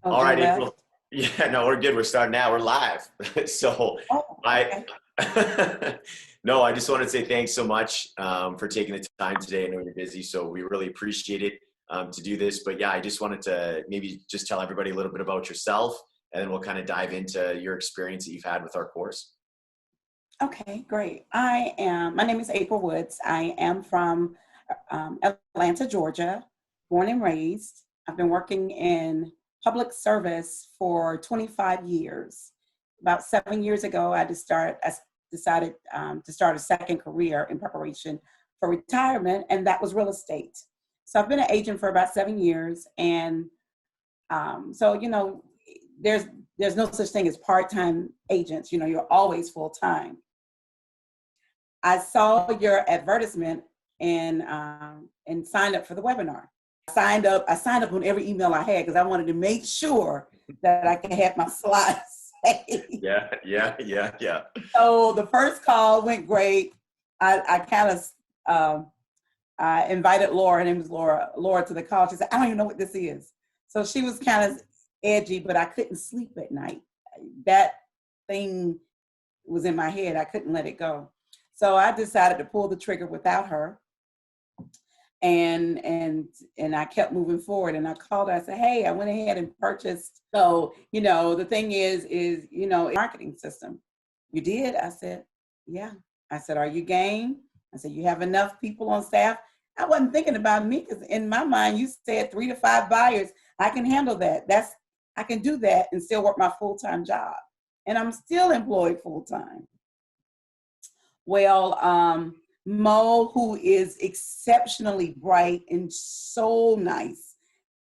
Oh, All they're right, left. April. Yeah, no, we're good. We're starting now. We're live. So Oh, I, okay. no, I just want to say thanks so much for taking the time today. I know you're busy, so we really appreciate it to do this. But yeah, I just wanted to maybe just tell everybody a little bit about yourself, and then we'll kind of dive into your experience that you've had with our course. Okay, great. My name is April Woods. I am from Atlanta, Georgia, born and raised. I've been working in public service for 25 years. About 7 years ago, I decided to start a second career in preparation for retirement, and that was real estate. So I've been an agent for about 7 years, and so there's there's no such thing as part-time agents. You're always full-time. I saw your advertisement and signed up for the webinar. I signed up on every email I had because I wanted to make sure that I could have my slides saved. Yeah, yeah, yeah, yeah. So the first call went great. I kind of I invited Laura. Her name is Laura to the call. She said, "I don't even know what this is." So she was kind of edgy, but I couldn't sleep at night. That thing was in my head. I couldn't let it go. So I decided to pull the trigger without her. And I kept moving forward, and I called her. I said, "Hey, I went ahead and purchased." So, the thing is, marketing system. You did? I said, "Yeah." I said, "Are you game?" I said, "You have enough people on staff?" I wasn't thinking about me because in my mind, you said 3 to 5 buyers. I can handle that. I can do that and still work my full-time job. And I'm still employed full-time. Well, Mo, who is exceptionally bright and so nice.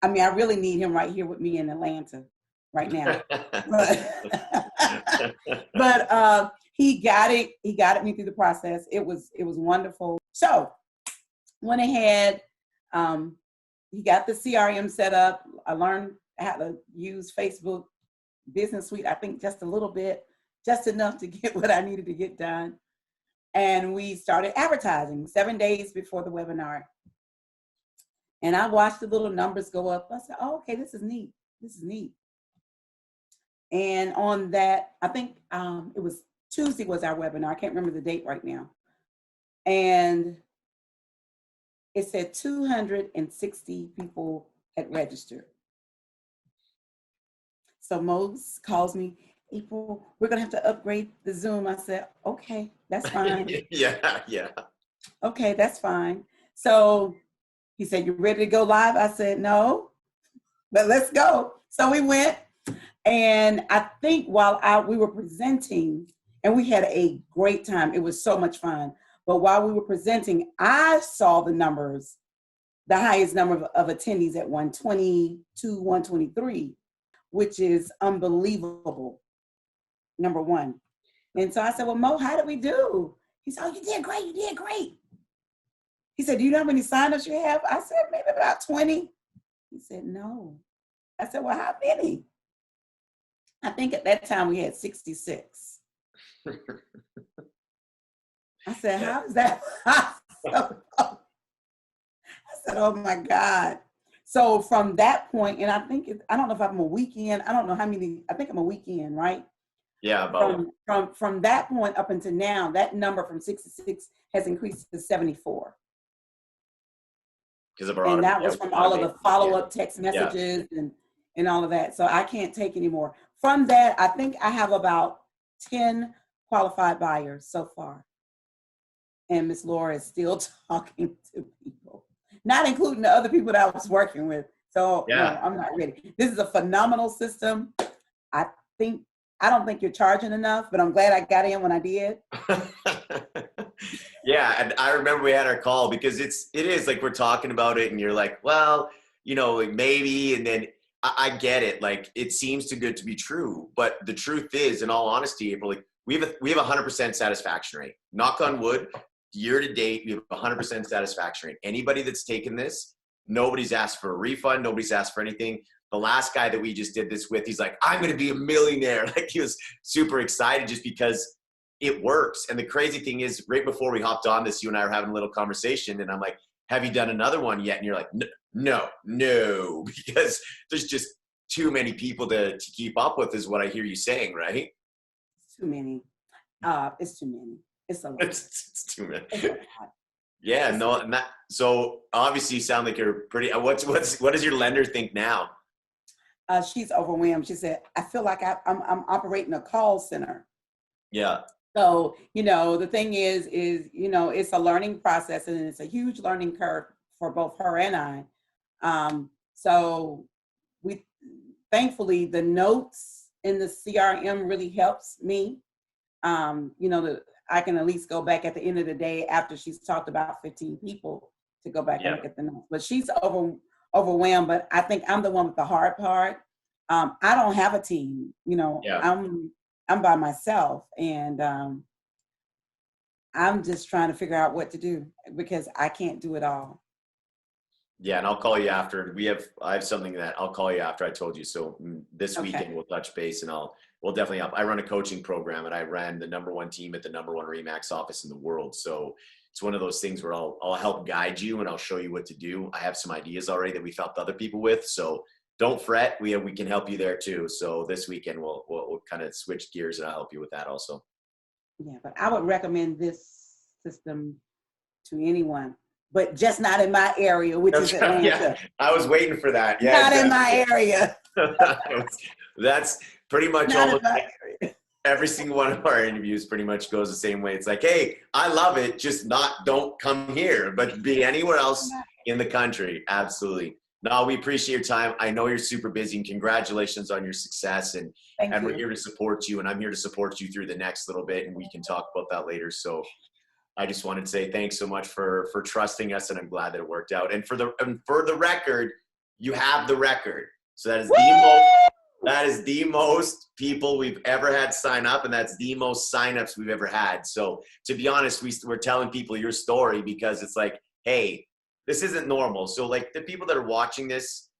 I mean, I really need him right here with me in Atlanta right now. But he got it. He got me through the process. It was wonderful. So went ahead. He got the CRM set up. I learned how to use Facebook Business Suite. I think just a little bit, just enough to get what I needed to get done. And we started advertising 7 days before the webinar. And I watched the little numbers go up. I said, "Oh, okay, this is neat. This is neat." And on that, I think it was Tuesday was our webinar. I can't remember the date right now. And it said 260 people had registered. So Mose calls me, "April, we're going to have to upgrade the Zoom." I said, "Okay, that's fine." Yeah, yeah. "Okay, that's fine." So he said, "You ready to go live?" I said, "No, but let's go." So we went, and I think while we were presenting, and we had a great time. It was so much fun. But while we were presenting, I saw the numbers, the highest number of attendees at 122, 123, which is unbelievable, number one. And so I said, "Well, Mo, how did we do?" He said, "Oh, you did great. You did great." He said, "Do you know how many signups you have?" I said, "Maybe about 20. He said, "No." I said, "Well, how many?" I think at that time we had 66. I said, Yeah. "How is that possible?" I said, "Oh my God." So from that point, and I don't know if I'm a weekend, I don't know how many, I think I'm a weekend, right? Yeah, about From that point up until now, that number from 66 has increased to 74. because of our And that yeah, was from all of automation. the Yeah, follow-up text yeah. messages and all of that. So I can't take anymore. From that, I think I have about 10 qualified buyers so far. And Miss Laura is still talking to people, not including the other people that I was working with. So no, Yeah. I'm not ready. This is a phenomenal system. I think I don't think you're charging enough, but I'm glad I got in when I did. Yeah, and I remember we had our call because it is like we're talking about it and you're like, well, like maybe, and then I get it. Like it seems too good to be true, but the truth is, in all honesty, April, like we have 100% satisfaction rate. Knock on wood, year to date, we have 100% satisfaction rate. Anybody that's taken this, nobody's asked for a refund, nobody's asked for anything. The last guy that we just did this with, he's like, "I'm going to be a millionaire." Like he was super excited just because it works. And the crazy thing is, right before we hopped on this, you and I were having a little conversation, and I'm like, "Have you done another one yet?" And you're like, No, because there's just too many people to keep up with, is what I hear you saying, right? It's too many. It's too many. It's a lot. It's too many. It's a lot. Yeah, no, and that, so obviously you sound like you're pretty, what does your lender think now? She's overwhelmed. She said, I feel like I'm operating a call center. Yeah. So, the thing is, it's a learning process, and it's a huge learning curve for both her and I. So thankfully, the notes in the CRM really helps me. I can at least go back at the end of the day after she's talked about 15 people to go back and look at the notes. But she's overwhelmed, but I think I'm the one with the hard part. I don't have a team, I'm by myself, and I'm just trying to figure out what to do because I can't do it all. Yeah, and I'll call you after. I have something that I'll call you after I told you. So this weekend we'll touch base, and we'll definitely I run a coaching program, and I ran the #1 team at the #1 RE/MAX office in the world. So it's one of those things where I'll help guide you, and I'll show you what to do. I have some ideas already that we've helped other people with. So don't fret. We can help you there too. So this weekend we'll kind of switch gears, and I'll help you with that also. Yeah, but I would recommend this system to anyone, but just not in my area, which is Atlanta. Yeah, I was waiting for that. Yeah, not in my area. That's pretty much Not every single one of our interviews pretty much goes the same way. It's like, hey, I love it, just don't come here, but be anywhere else in the country. Absolutely. No, we appreciate your time. I know you're super busy, and congratulations on your success. And we're here to support you, and I'm here to support you through the next little bit, and we can talk about that later. So I just wanted to say thanks so much for trusting us, and I'm glad that it worked out. And for the record, you have the record. So that is the most people we've ever had sign up, and that's the most signups we've ever had. So to be honest, we're telling people your story because it's like, hey, this isn't normal. So like the people that are watching this,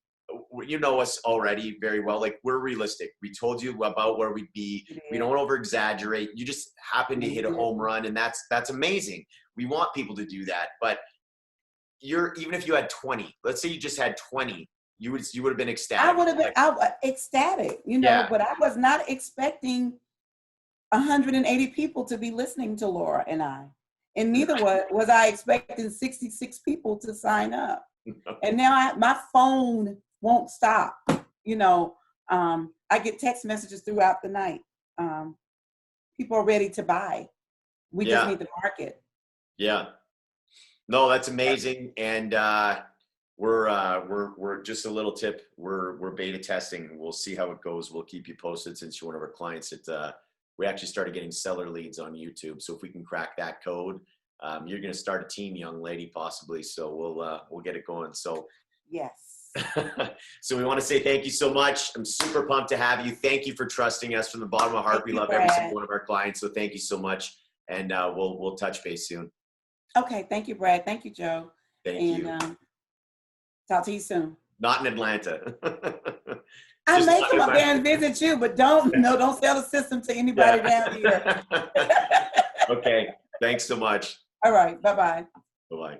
you know us already very well. Like, we're realistic. We told you about where we'd be. We don't over exaggerate. You just happen to hit a home run, and that's amazing. We want people to do that. But even if you had 20, let's say you just had 20, you would have been ecstatic. I would have been ecstatic, but I was not expecting 180 people to be listening to Laura and I. And neither was I expecting 66 people to sign up. And now my phone won't stop. I get text messages throughout the night. People are ready to buy. We just need the market. Yeah. No, that's amazing. And we're just a little tip. We're beta testing. We'll see how it goes. We'll keep you posted since you're one of our clients. We actually started getting seller leads on YouTube. So if we can crack that code, you're going to start a team, young lady, possibly. So we'll get it going. So yes. So we want to say thank you so much. I'm super pumped to have you. Thank you for trusting us from the bottom of our heart. We love every single one of our clients. So thank you so much. And we'll touch base soon. Okay. Thank you, Brad. Thank you, Joe. Thank you. Talk to you soon. Not in Atlanta. I may come up there and visit you, but don't sell the system to anybody down here. Okay. Thanks so much. All right. Bye-bye. Bye-bye.